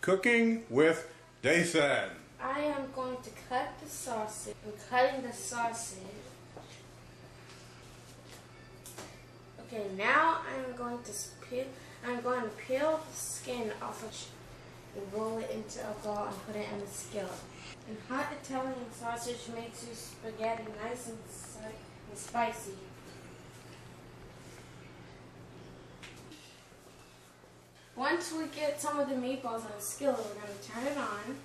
Cooking with Dayson. I am going to cut the sausage. I'm cutting the sausage. Okay, now I'm going to peel the skin off and roll it into a ball and put it in the skillet. And hot Italian sausage makes your spaghetti nice and spicy. Once we get some of the meatballs in the skillet, we're going to turn it on.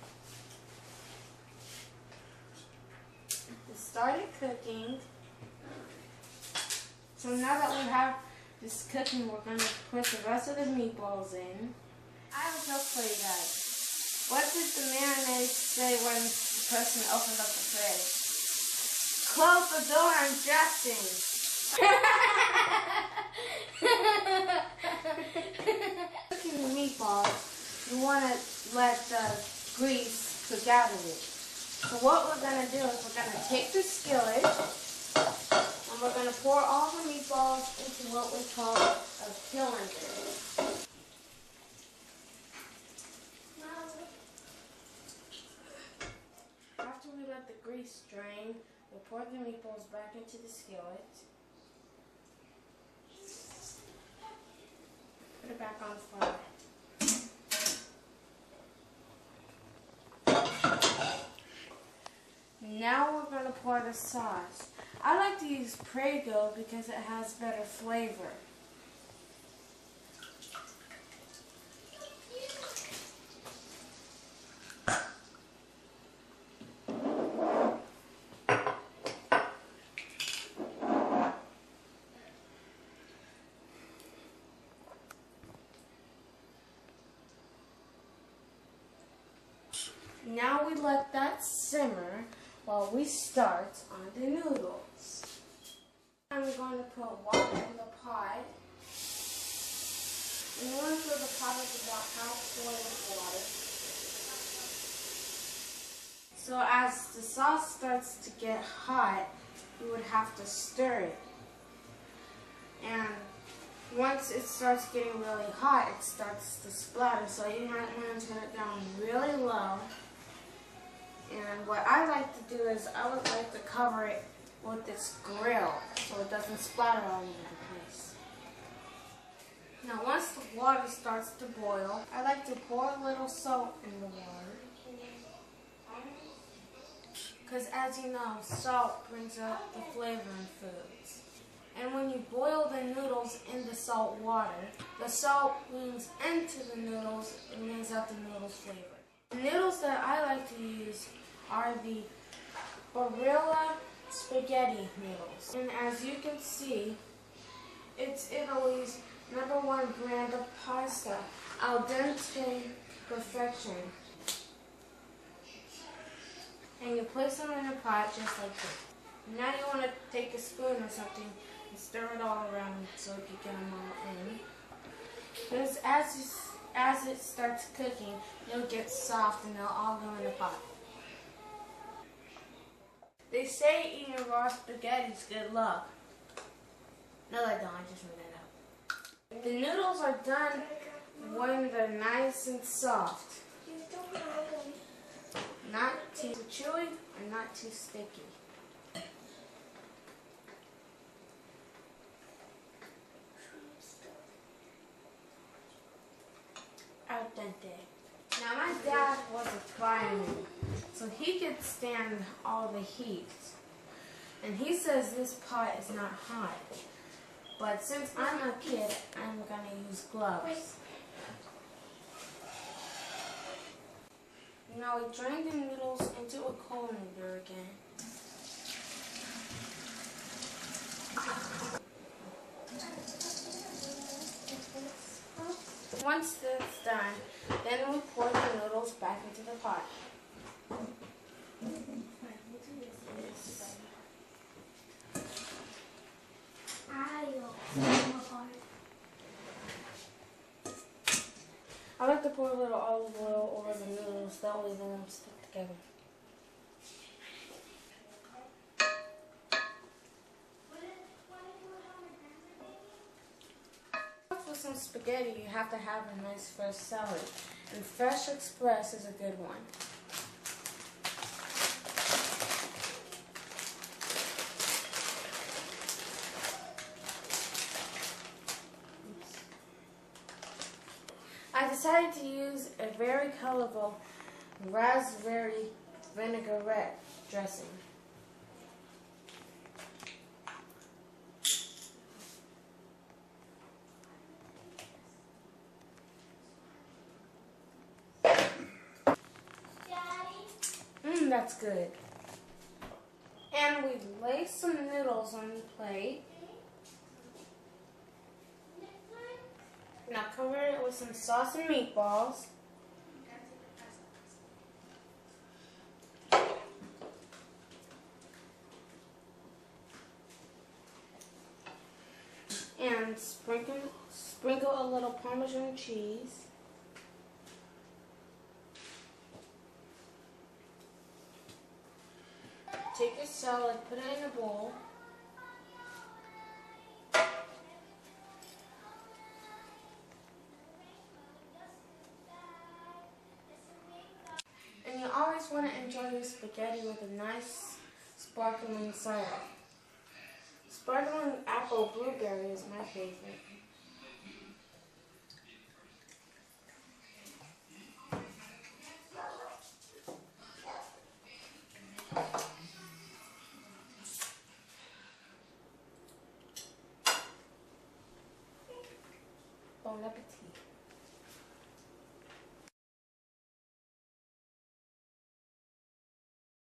It started cooking. So now that we have this cooking, we're going to put the rest of the meatballs in. I have a joke for you guys. What did the marinade say when the person opened up the fridge? Close the door, I'm dressing. Cooking the meatballs, you want to let the grease cook out of it. So what we're going to do is we're going to take the skillet and we're going to pour all the meatballs into what we call a cylinder. After we let the grease drain, we'll pour the meatballs back into the skillet. Put it back on the fire. Now we're going to pour the sauce. I like to use Prego because it has better flavor. Now we let that simmer while we start on the noodles. I'm going to put water in the pot. And you want to fill the pot with about half full of water. So as the sauce starts to get hot, you would have to stir it. And once it starts getting really hot, it starts to splatter. So you might want to turn it down really low. And what I like to do is I would like to cover it with this grill so it doesn't splatter all over the place. Now once the water starts to boil, I like to pour a little salt in the water. Because as you know, salt brings out the flavor in foods. And when you boil the noodles in the salt water, the salt brings into the noodles and brings out the noodles' flavor. The noodles that I like to use are the Barilla spaghetti noodles. And as you can see, it's Italy's #1 brand of pasta, al dente perfection. And you place them in a pot just like this. Now you want to take a spoon or something and stir it all around so you can get them all in. Because as it starts cooking, it'll get soft and they'll all go in the pot. They say eating raw spaghetti is good luck. No, they don't. I just made that up. The noodles are done when they're nice and soft. Not too chewy and not too sticky. Al dente. Now my dad was a fireman, so he could stand all the heat. And he says this pot is not hot. But since I'm a kid, I'm going to use gloves. Now we drain the noodles into a colander again. Once that's done, then we pour the noodles back into the pot. I like to pour a little olive oil over the noodles, that way they won't stick together. For some spaghetti, you have to have a nice fresh celery. And Fresh Express is a good one. I decided to use a very colorful raspberry vinaigrette dressing. That's good. And we lay some noodles on the plate. Now cover it with some sauce and meatballs. And sprinkle a little Parmesan cheese. Take your salad, put it in a bowl. And you always want to enjoy your spaghetti with a nice sparkling syrup. Sparkling apple blueberry is my favorite. Bon appetit.